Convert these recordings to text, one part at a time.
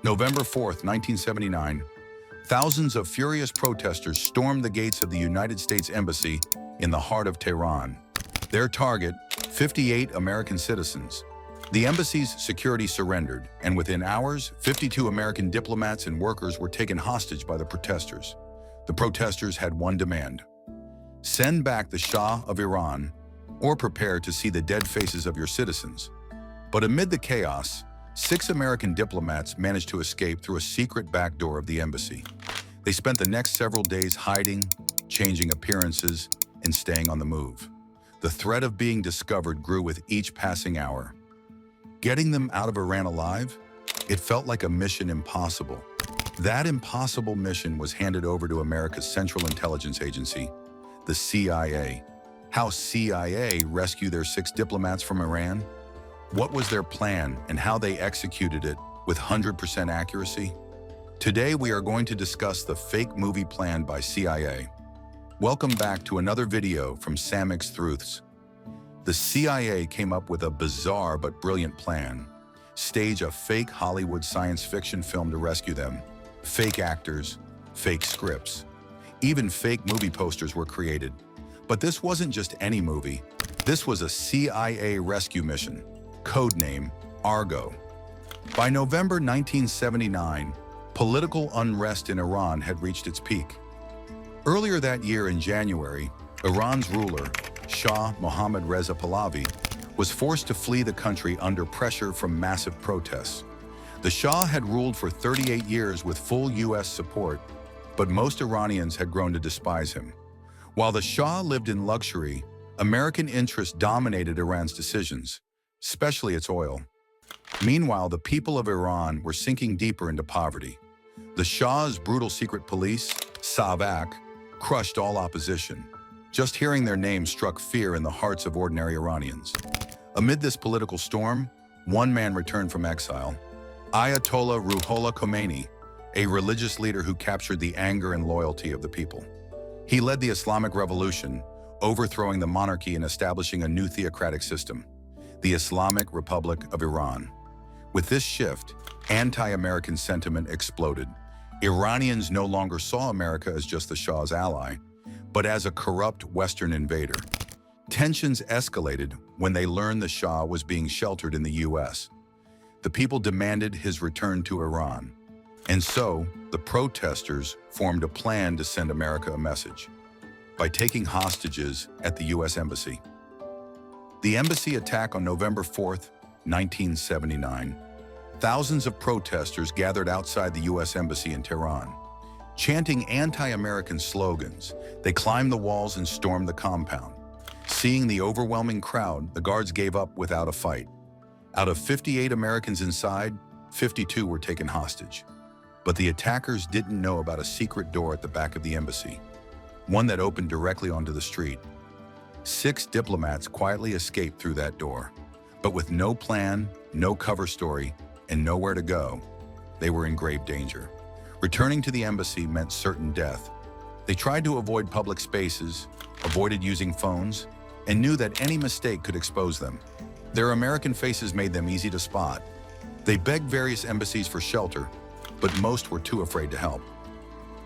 November 4th, 1979, thousands of furious protesters stormed the gates of the United States Embassy in the heart of Tehran. Their target, 58 American citizens. The embassy's security surrendered, and within hours, 52 American diplomats and workers were taken hostage by the protesters. The protesters had one demand: send back the Shah of Iran, or prepare to see the dead faces of your citizens. But amid the chaos, 6 American diplomats managed to escape through a secret back door of the embassy. They spent the next several days hiding, changing appearances, and staying on the move. The threat of being discovered grew with each passing hour. Getting them out of Iran alive? It felt like a mission impossible. That impossible mission was handed over to America's Central Intelligence Agency, the CIA. How CIA rescued their 6 diplomats from Iran? What was their plan and how they executed it with 100% accuracy? Today we are going to discuss the fake movie plan by CIA. Welcome back to another video from Samix Truths. The CIA came up with a bizarre but brilliant plan. Stage a fake Hollywood science fiction film to rescue them. Fake actors, fake scripts. Even fake movie posters were created. But this wasn't just any movie. This was a CIA rescue mission, codename Argo. By November 1979, political unrest in Iran had reached its peak. Earlier that year in January, Iran's ruler, Shah Mohammad Reza Pahlavi, was forced to flee the country under pressure from massive protests. The Shah had ruled for 38 years with full U.S. support, but most Iranians had grown to despise him. While the Shah lived in luxury, American interests dominated Iran's decisions, especially its oil. Meanwhile, the people of Iran were sinking deeper into poverty. The Shah's brutal secret police, Savak, crushed all opposition. Just hearing their name struck fear in the hearts of ordinary Iranians. Amid this political storm, one man returned from exile: Ayatollah Ruhollah Khomeini, a religious leader who captured the anger and loyalty of the people. He led the Islamic Revolution, overthrowing the monarchy and establishing a new theocratic system, the Islamic Republic of Iran. With this shift, anti-American sentiment exploded. Iranians no longer saw America as just the Shah's ally, but as a corrupt Western invader. Tensions escalated when they learned the Shah was being sheltered in the U.S. The people demanded his return to Iran. And so, the protesters formed a plan to send America a message by taking hostages at the U.S. Embassy. The embassy attack on November 4th, 1979. Thousands of protesters gathered outside the U.S. Embassy in Tehran. Chanting anti-American slogans, they climbed the walls and stormed the compound. Seeing the overwhelming crowd, the guards gave up without a fight. Out of 58 Americans inside, 52 were taken hostage. But the attackers didn't know about a secret door at the back of the embassy, one that opened directly onto the street. 6 diplomats quietly escaped through that door, but with no plan, no cover story, and nowhere to go, they were in grave danger. Returning to the embassy meant certain death. They tried to avoid public spaces, avoided using phones, and knew that any mistake could expose them. Their American faces made them easy to spot. They begged various embassies for shelter, but most were too afraid to help.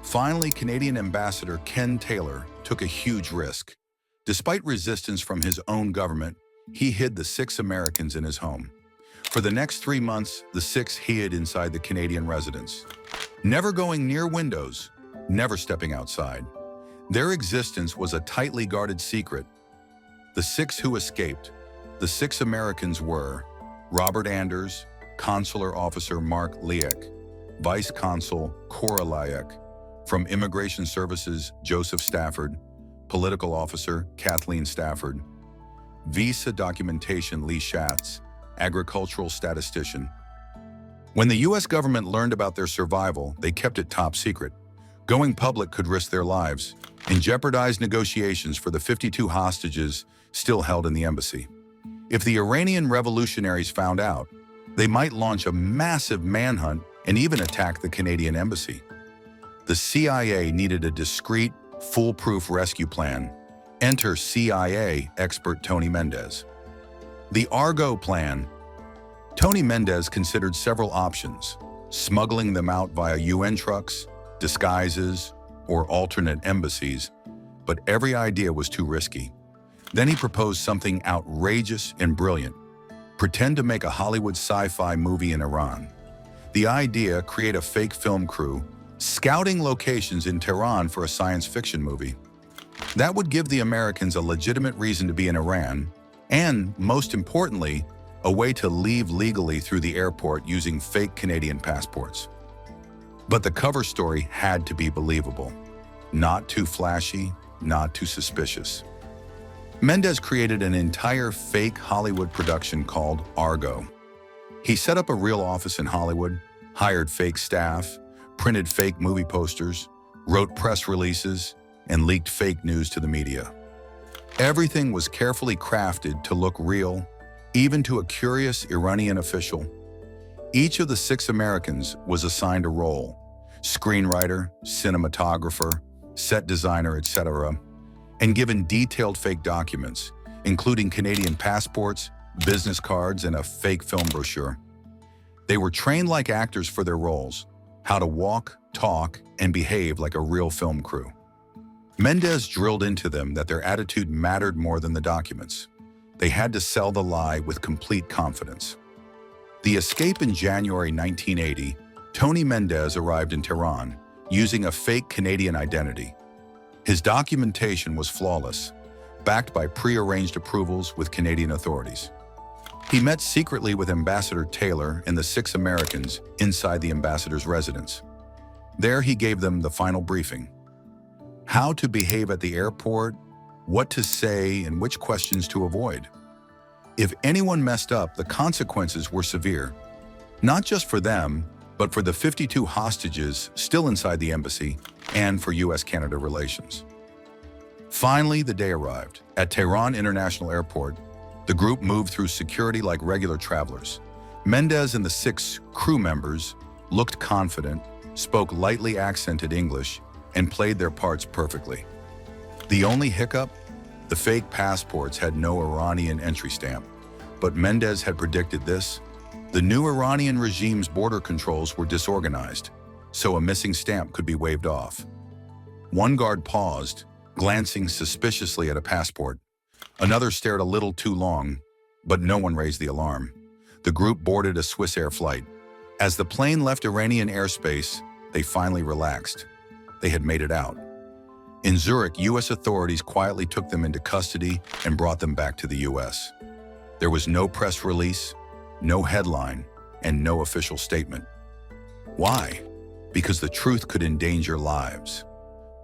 Finally, Canadian Ambassador Ken Taylor took a huge risk. Despite resistance from his own government, he hid the 6 Americans in his home. For the next 3 months, the 6 hid inside the Canadian residence, never going near windows, never stepping outside. Their existence was a tightly guarded secret. The 6 who escaped, the 6 Americans were Robert Anders, Consular Officer Mark Liek, Vice Consul Cora Liek, from Immigration Services Joseph Stafford, Political Officer Kathleen Stafford, Visa Documentation Lee Schatz, Agricultural Statistician. When the U.S. government learned about their survival, they kept it top secret. Going public could risk their lives and jeopardize negotiations for the 52 hostages still held in the embassy. If the Iranian revolutionaries found out, they might launch a massive manhunt and even attack the Canadian embassy. The CIA needed a discreet, foolproof rescue plan. Enter CIA expert Tony Mendez. The Argo Plan. Tony Mendez considered several options. smuggling them out via UN trucks, disguises, or alternate embassies, but every idea was too risky. Then he proposed something outrageous and brilliant: pretend to make a Hollywood sci-fi movie in Iran. The idea: create a fake film crew, scouting locations in Tehran for a science fiction movie. That would give the Americans a legitimate reason to be in Iran, and, most importantly, a way to leave legally through the airport using fake Canadian passports. But the cover story had to be believable. Not too flashy, not too suspicious. Mendes created an entire fake Hollywood production called Argo. He set up a real office in Hollywood, hired fake staff, printed fake movie posters, wrote press releases, and leaked fake news to the media. Everything was carefully crafted to look real, even to a curious Iranian official. Each of the 6 Americans was assigned a role: screenwriter, cinematographer, set designer, etc., and given detailed fake documents, including Canadian passports, business cards, and a fake film brochure. They were trained like actors for their roles: how to walk, talk, and behave like a real film crew. Mendes drilled into them that their attitude mattered more than the documents. They had to sell the lie with complete confidence. The escape in January 1980, Tony Mendes arrived in Tehran using a fake Canadian identity. His documentation was flawless, backed by pre-arranged approvals with Canadian authorities. He met secretly with Ambassador Taylor and the 6 Americans inside the ambassador's residence. There he gave them the final briefing: how to behave at the airport, what to say, and which questions to avoid. If anyone messed up, the consequences were severe, not just for them, but for the 52 hostages still inside the embassy and for U.S.-Canada relations. Finally, the day arrived. At Tehran International Airport, the group moved through security like regular travelers. Mendes and the 6 crew members looked confident, spoke lightly accented English, and played their parts perfectly. The only hiccup? The fake passports had no Iranian entry stamp, but Mendes had predicted this. The new Iranian regime's border controls were disorganized, so a missing stamp could be waved off. One guard paused, glancing suspiciously at a passport. Another stared a little too long, but no one raised the alarm. The group boarded a Swiss Air flight. As the plane left Iranian airspace, they finally relaxed. They had made it out. In Zurich, U.S. authorities quietly took them into custody and brought them back to the U.S. There was no press release, no headline, and no official statement. Why? Because the truth could endanger lives.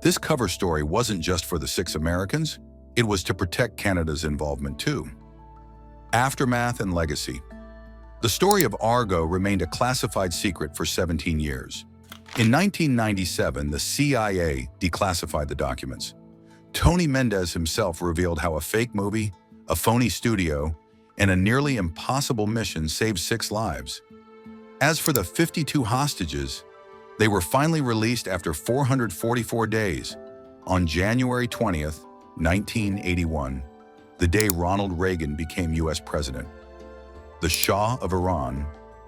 This cover story wasn't just for the 6 Americans, it was to protect Canada's involvement too. Aftermath and legacy. The story of Argo remained a classified secret for 17 years. In 1997, the CIA declassified the documents. Tony Mendes himself revealed how a fake movie, a phony studio, and a nearly impossible mission saved 6 lives. As for the 52 hostages, they were finally released after 444 days on January 20th, 1981, the day Ronald Reagan became U.S. president. The Shah of Iran,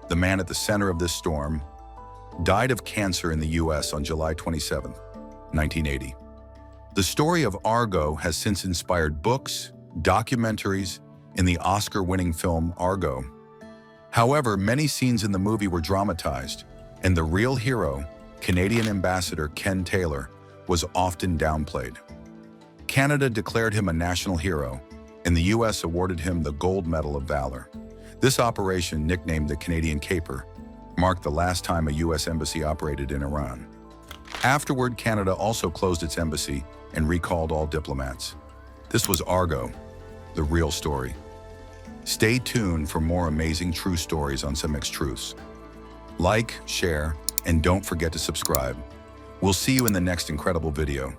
the man at the center of this storm, died of cancer in the U.S. on July 27, 1980. The story of Argo has since inspired books, documentaries, and the Oscar-winning film Argo. However, many scenes in the movie were dramatized, and the real hero, Canadian Ambassador Ken Taylor, was often downplayed. Canada declared him a national hero, and the U.S. awarded him the Gold Medal of Valor. This operation, nicknamed the Canadian Caper, marked the last time a U.S. embassy operated in Iran. Afterward, Canada also closed its embassy and recalled all diplomats. This was Argo, the real story. Stay tuned for more amazing true stories on Samix Truths. Like, share, and don't forget to subscribe. We'll see you in the next incredible video.